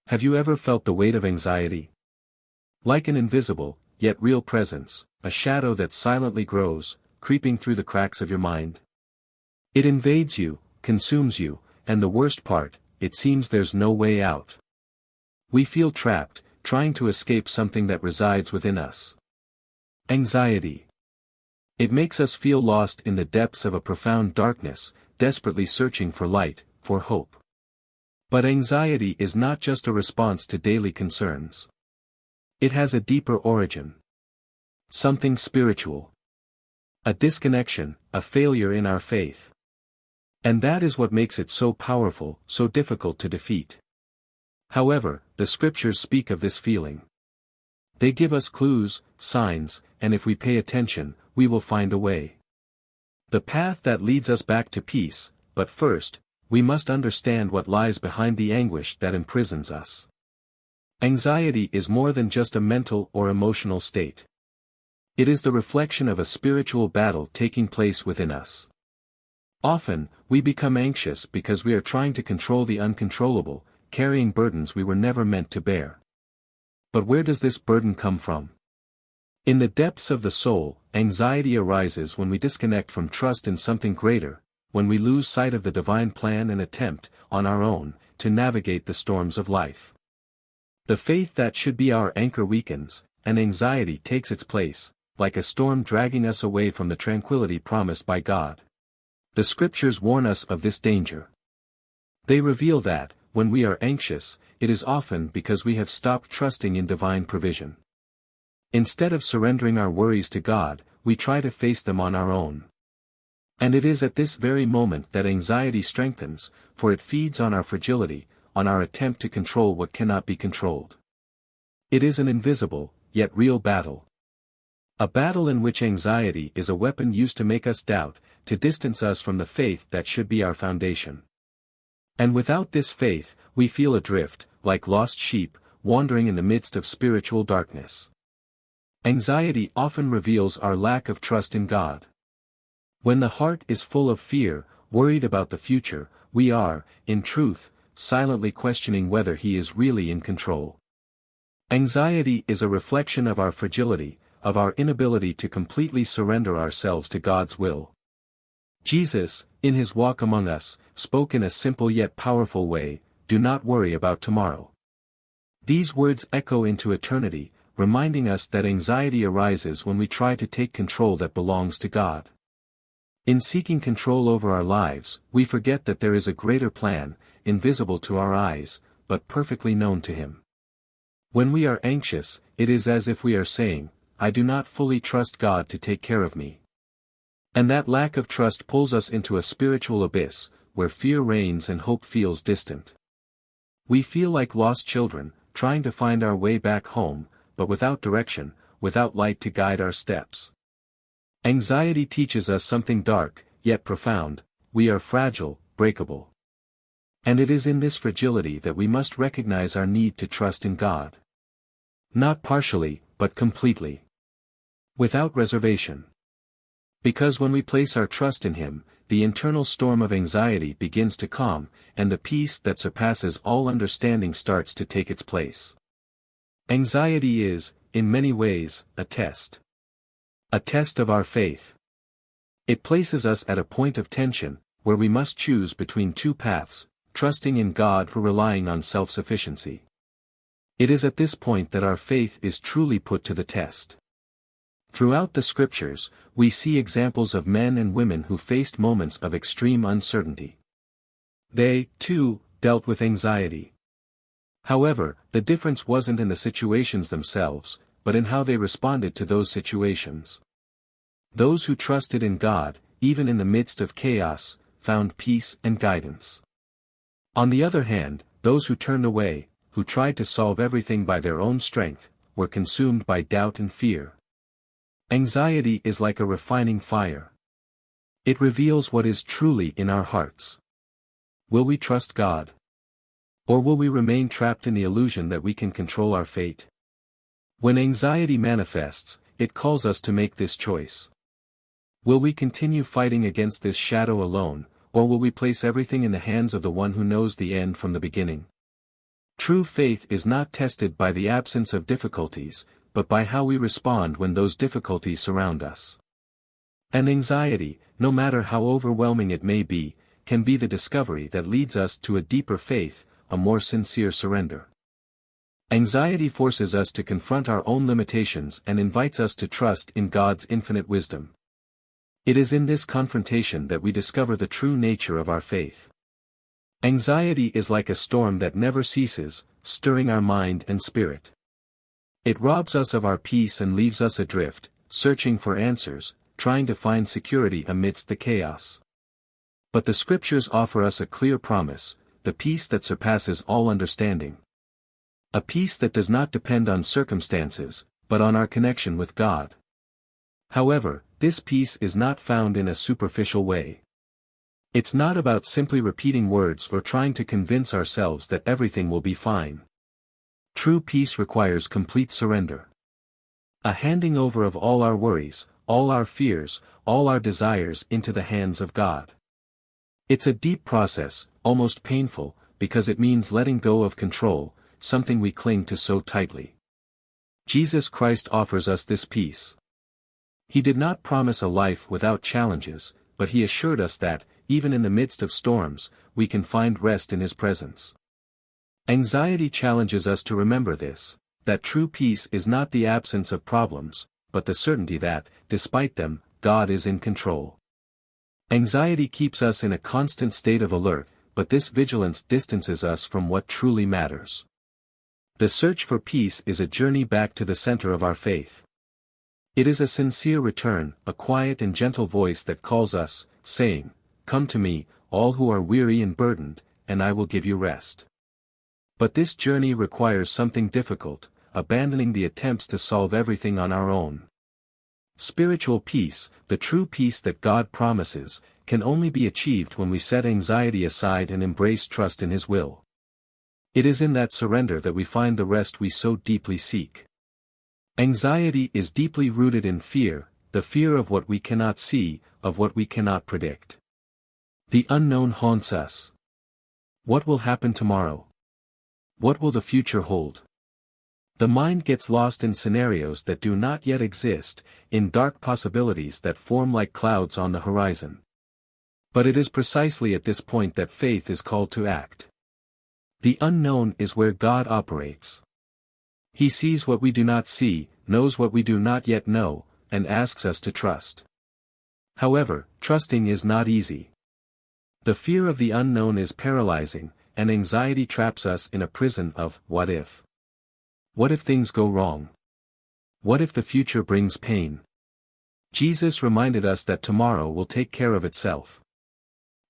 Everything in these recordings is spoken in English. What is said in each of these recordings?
Have you ever felt the weight of anxiety? Like an invisible, yet real presence, a shadow that silently grows, creeping through the cracks of your mind. It invades you, consumes you, and the worst part, it seems there's no way out. We feel trapped, trying to escape something that resides within us. Anxiety. It makes us feel lost in the depths of a profound darkness, desperately searching for light, for hope. But anxiety is not just a response to daily concerns. It has a deeper origin. Something spiritual. A disconnection, a failure in our faith. And that is what makes it so powerful, so difficult to defeat. However, the scriptures speak of this feeling. They give us clues, signs, and if we pay attention, we will find a way. The path that leads us back to peace, but first, we must understand what lies behind the anguish that imprisons us. Anxiety is more than just a mental or emotional state. It is the reflection of a spiritual battle taking place within us. Often, we become anxious because we are trying to control the uncontrollable, carrying burdens we were never meant to bear. But where does this burden come from? In the depths of the soul, anxiety arises when we disconnect from trust in something greater, when we lose sight of the divine plan and attempt, on our own, to navigate the storms of life. The faith that should be our anchor weakens, and anxiety takes its place, like a storm dragging us away from the tranquility promised by God. The scriptures warn us of this danger. They reveal that, when we are anxious, it is often because we have stopped trusting in divine provision. Instead of surrendering our worries to God, we try to face them on our own. And it is at this very moment that anxiety strengthens, for it feeds on our fragility, on our attempt to control what cannot be controlled. It is an invisible, yet real battle. A battle in which anxiety is a weapon used to make us doubt, to distance us from the faith that should be our foundation. And without this faith, we feel adrift, like lost sheep, wandering in the midst of spiritual darkness. Anxiety often reveals our lack of trust in God. When the heart is full of fear, worried about the future, we are, in truth, silently questioning whether He is really in control. Anxiety is a reflection of our fragility, of our inability to completely surrender ourselves to God's will. Jesus, in His walk among us, spoke in a simple yet powerful way, "Do not worry about tomorrow." These words echo into eternity, reminding us that anxiety arises when we try to take control that belongs to God. In seeking control over our lives, we forget that there is a greater plan, invisible to our eyes, but perfectly known to Him. When we are anxious, it is as if we are saying, "I do not fully trust God to take care of me." And that lack of trust pulls us into a spiritual abyss, where fear reigns and hope feels distant. We feel like lost children, trying to find our way back home, but without direction, without light to guide our steps. Anxiety teaches us something dark, yet profound: we are fragile, breakable. And it is in this fragility that we must recognize our need to trust in God. Not partially, but completely. Without reservation. Because when we place our trust in Him, the internal storm of anxiety begins to calm, and the peace that surpasses all understanding starts to take its place. Anxiety is, in many ways, a test. A test of our faith. It places us at a point of tension, where we must choose between two paths, trusting in God or relying on self-sufficiency. It is at this point that our faith is truly put to the test. Throughout the scriptures, we see examples of men and women who faced moments of extreme uncertainty. They, too, dealt with anxiety. However, the difference wasn't in the situations themselves, but in how they responded to those situations. Those who trusted in God, even in the midst of chaos, found peace and guidance. On the other hand, those who turned away, who tried to solve everything by their own strength, were consumed by doubt and fear. Anxiety is like a refining fire. It reveals what is truly in our hearts. Will we trust God? Or will we remain trapped in the illusion that we can control our fate? When anxiety manifests, it calls us to make this choice. Will we continue fighting against this shadow alone, or will we place everything in the hands of the one who knows the end from the beginning? True faith is not tested by the absence of difficulties, but by how we respond when those difficulties surround us. And anxiety, no matter how overwhelming it may be, can be the discovery that leads us to a deeper faith, a more sincere surrender. Anxiety forces us to confront our own limitations and invites us to trust in God's infinite wisdom. It is in this confrontation that we discover the true nature of our faith. Anxiety is like a storm that never ceases, stirring our mind and spirit. It robs us of our peace and leaves us adrift, searching for answers, trying to find security amidst the chaos. But the Scriptures offer us a clear promise, the peace that surpasses all understanding. A peace that does not depend on circumstances, but on our connection with God. However, this peace is not found in a superficial way. It's not about simply repeating words or trying to convince ourselves that everything will be fine. True peace requires complete surrender. A handing over of all our worries, all our fears, all our desires into the hands of God. It's a deep process, almost painful, because it means letting go of control, something we cling to so tightly. Jesus Christ offers us this peace. He did not promise a life without challenges, but he assured us that, even in the midst of storms, we can find rest in his presence. Anxiety challenges us to remember this, that true peace is not the absence of problems, but the certainty that, despite them, God is in control. Anxiety keeps us in a constant state of alert, but this vigilance distances us from what truly matters. The search for peace is a journey back to the center of our faith. It is a sincere return, a quiet and gentle voice that calls us, saying, "Come to me, all who are weary and burdened, and I will give you rest." But this journey requires something difficult, abandoning the attempts to solve everything on our own. Spiritual peace, the true peace that God promises, can only be achieved when we set anxiety aside and embrace trust in His will. It is in that surrender that we find the rest we so deeply seek. Anxiety is deeply rooted in fear, the fear of what we cannot see, of what we cannot predict. The unknown haunts us. What will happen tomorrow? What will the future hold? The mind gets lost in scenarios that do not yet exist, in dark possibilities that form like clouds on the horizon. But it is precisely at this point that faith is called to act. The unknown is where God operates. He sees what we do not see, knows what we do not yet know, and asks us to trust. However, trusting is not easy. The fear of the unknown is paralyzing, and anxiety traps us in a prison of what if. What if things go wrong? What if the future brings pain? Jesus reminded us that tomorrow will take care of itself.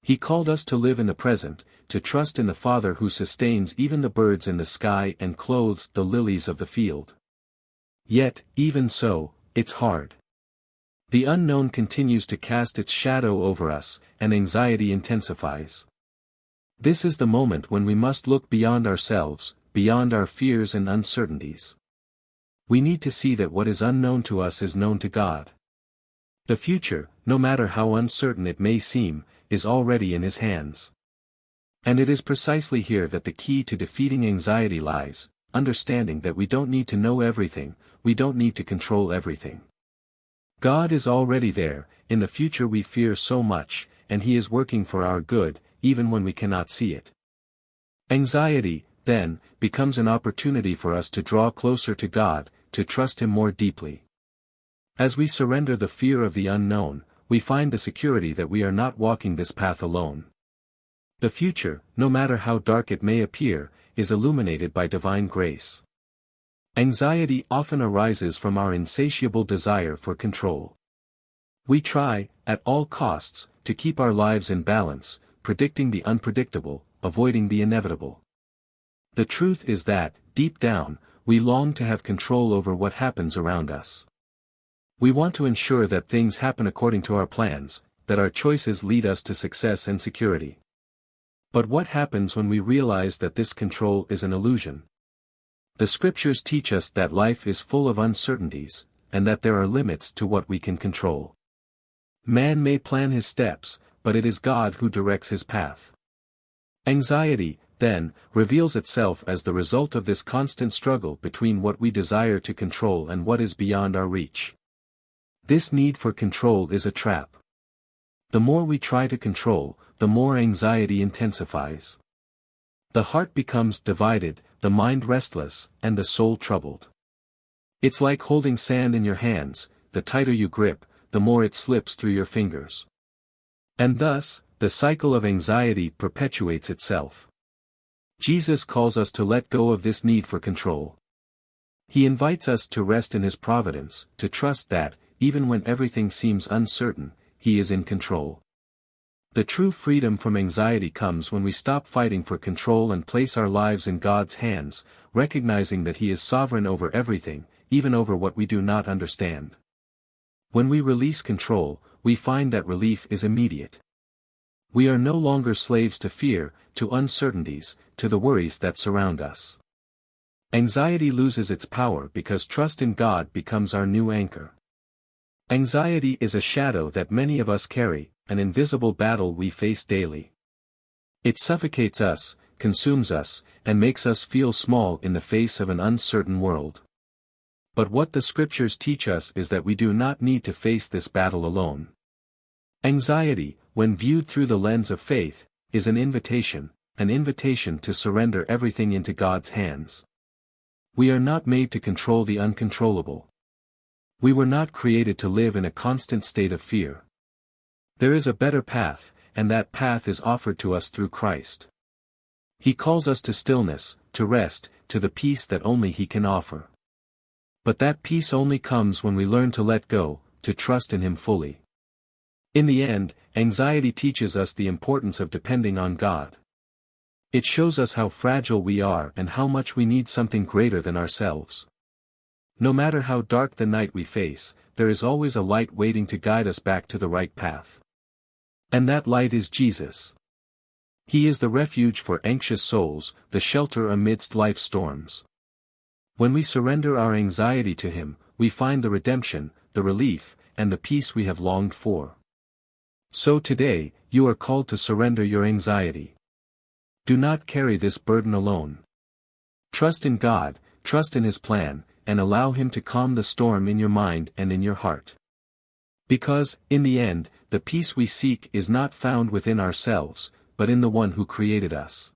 He called us to live in the present, to trust in the Father who sustains even the birds in the sky and clothes the lilies of the field. Yet, even so, it's hard. The unknown continues to cast its shadow over us, and anxiety intensifies. This is the moment when we must look beyond ourselves, beyond our fears and uncertainties. We need to see that what is unknown to us is known to God. The future, no matter how uncertain it may seem, is already in His hands. And it is precisely here that the key to defeating anxiety lies, understanding that we don't need to know everything, we don't need to control everything. God is already there, in the future we fear so much, and He is working for our good, even when we cannot see it. Anxiety, then, becomes an opportunity for us to draw closer to God, to trust Him more deeply. As we surrender the fear of the unknown, we find the security that we are not walking this path alone. The future, no matter how dark it may appear, is illuminated by divine grace. Anxiety often arises from our insatiable desire for control. We try, at all costs, to keep our lives in balance, predicting the unpredictable, avoiding the inevitable. The truth is that, deep down, we long to have control over what happens around us. We want to ensure that things happen according to our plans, that our choices lead us to success and security. But what happens when we realize that this control is an illusion? The Scriptures teach us that life is full of uncertainties, and that there are limits to what we can control. Man may plan his steps, but it is God who directs his path. Anxiety, then, reveals itself as the result of this constant struggle between what we desire to control and what is beyond our reach. This need for control is a trap. The more we try to control, the more anxiety intensifies. The heart becomes divided, the mind restless, and the soul troubled. It's like holding sand in your hands, the tighter you grip, the more it slips through your fingers. And thus, the cycle of anxiety perpetuates itself. Jesus calls us to let go of this need for control. He invites us to rest in His providence, to trust that, even when everything seems uncertain, He is in control. The true freedom from anxiety comes when we stop fighting for control and place our lives in God's hands, recognizing that He is sovereign over everything, even over what we do not understand. When we release control, we find that relief is immediate. We are no longer slaves to fear, to uncertainties, to the worries that surround us. Anxiety loses its power because trust in God becomes our new anchor. Anxiety is a shadow that many of us carry, an invisible battle we face daily. It suffocates us, consumes us, and makes us feel small in the face of an uncertain world. But what the Scriptures teach us is that we do not need to face this battle alone. Anxiety, when viewed through the lens of faith, is an invitation to surrender everything into God's hands. We are not made to control the uncontrollable. We were not created to live in a constant state of fear. There is a better path, and that path is offered to us through Christ. He calls us to stillness, to rest, to the peace that only He can offer. But that peace only comes when we learn to let go, to trust in Him fully. In the end, anxiety teaches us the importance of depending on God. It shows us how fragile we are and how much we need something greater than ourselves. No matter how dark the night we face, there is always a light waiting to guide us back to the right path. And that light is Jesus. He is the refuge for anxious souls, the shelter amidst life's storms. When we surrender our anxiety to Him, we find the redemption, the relief, and the peace we have longed for. So today, you are called to surrender your anxiety. Do not carry this burden alone. Trust in God, trust in His plan, and allow Him to calm the storm in your mind and in your heart. Because, in the end, the peace we seek is not found within ourselves, but in the One who created us.